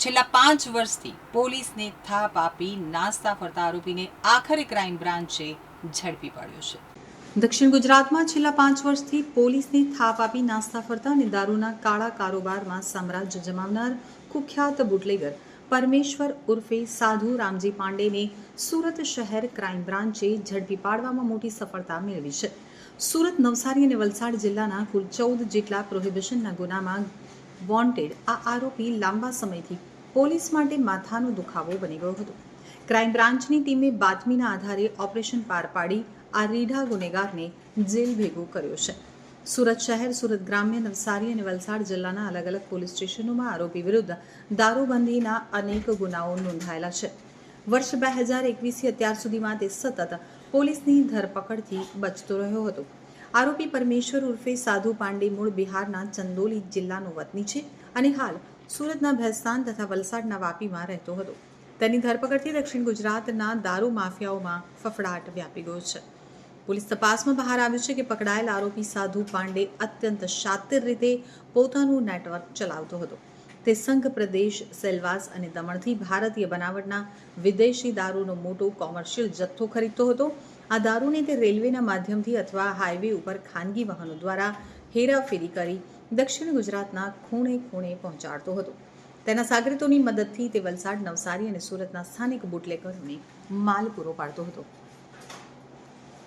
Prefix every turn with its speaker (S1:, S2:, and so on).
S1: છેલ્લા 5 વર્ષથી પોલીસને થાપ આપી નાસ્તા ફરતા આરોપીને આખરે ક્રાઇમ બ્રાન્ચે ઝડપી પાડ્યો છે. દક્ષિણ ગુજરાતમાં છેલ્લા 5 વર્ષથી પોલીસને થાપ આપી નાસ્તા ફરતા અને દારૂના કાળા કારોબારમાં સામ્રાજ્ય જમાવનાર કુખ્યાત બુટલેગર પરમેશ્વર ઉર્ફે સાધુ રામજી પાંડેને સુરત શહેર ક્રાઇમ બ્રાન્ચે ઝડપી પાડવામાં મોટી સફળતા મેળવી છે. સુરત, નવસારી અને વલસાડ જિલ્લાના કુલ 14 જેટલા પ્રોહિબિશનના ગુનામાં વોન્ટેડ આ આરોપી લાંબા સમયથી પોલીસ માટે માથાનો દુખાવો બની ગયો હતો. ક્રાઇમ બ્રાન્ચની ટીમે બાતમીના આધારે ઓપરેશન પાર પાડી આ રીઢા ગુનેગારને જેલ ભેગો કર્યો છે. સુરત શહેર, સુરત ગ્રામ્ય, નવસારી અને વલસાડ જિલ્લાના અલગ અલગ પોલીસ સ્ટેશનોમાં આરોપી વિરુદ્ધ દારૂબંધીના અનેક ગુનાઓ નોંધાયેલા છે. વર્ષ 2021થી અત્યાર સુધીમાં તે સતત પોલીસની ધરપકડથી બચતો રહ્યો હતો. આરોપી પરમેશ્વર ઉર્ફે સાધુ પાંડે મૂળ બિહારના ચંદોલી જિલ્લાનો વતની છે અને હાલ સુરતના ભેસ્તાન તથા વલસાડના વાપીમાં રહેતો હતો. તેની ધરપકડથી દક્ષિણ ગુજરાતના દારૂ માફિયાઓમાં ફફડાટ વ્યાપી ગયો છે. પોલીસ તપાસમાં બહાર આવ્યું છે કે પકડાયેલ આરોપી સાધુ પાંડે અત્યંત શાતિર રીતે પોતાનું નેટવર્ક ચલાવતો હતો. તે સંઘ પ્રદેશ, સેલવાસ અને દમણથી ભારતીય બનાવટના વિદેશી દારૂનો મોટો કોમર્શિયલ જથ્થો ખરીદતો હતો. આ દારૂને તે રેલવેના માધ્યમથી અથવા હાઈવે ઉપર ખાનગી વાહનો દ્વારા હેરાફેરી કરી દક્ષિણ ગુજરાતના ખૂણે ખૂણે પહોંચાડતો હતો. તેના સાગરીતોની મદદથી તે વલસાડ, નવસારી અને સુરતના સ્થાનિક બુટલેગરોને માલ પૂરો પાડતો હતો.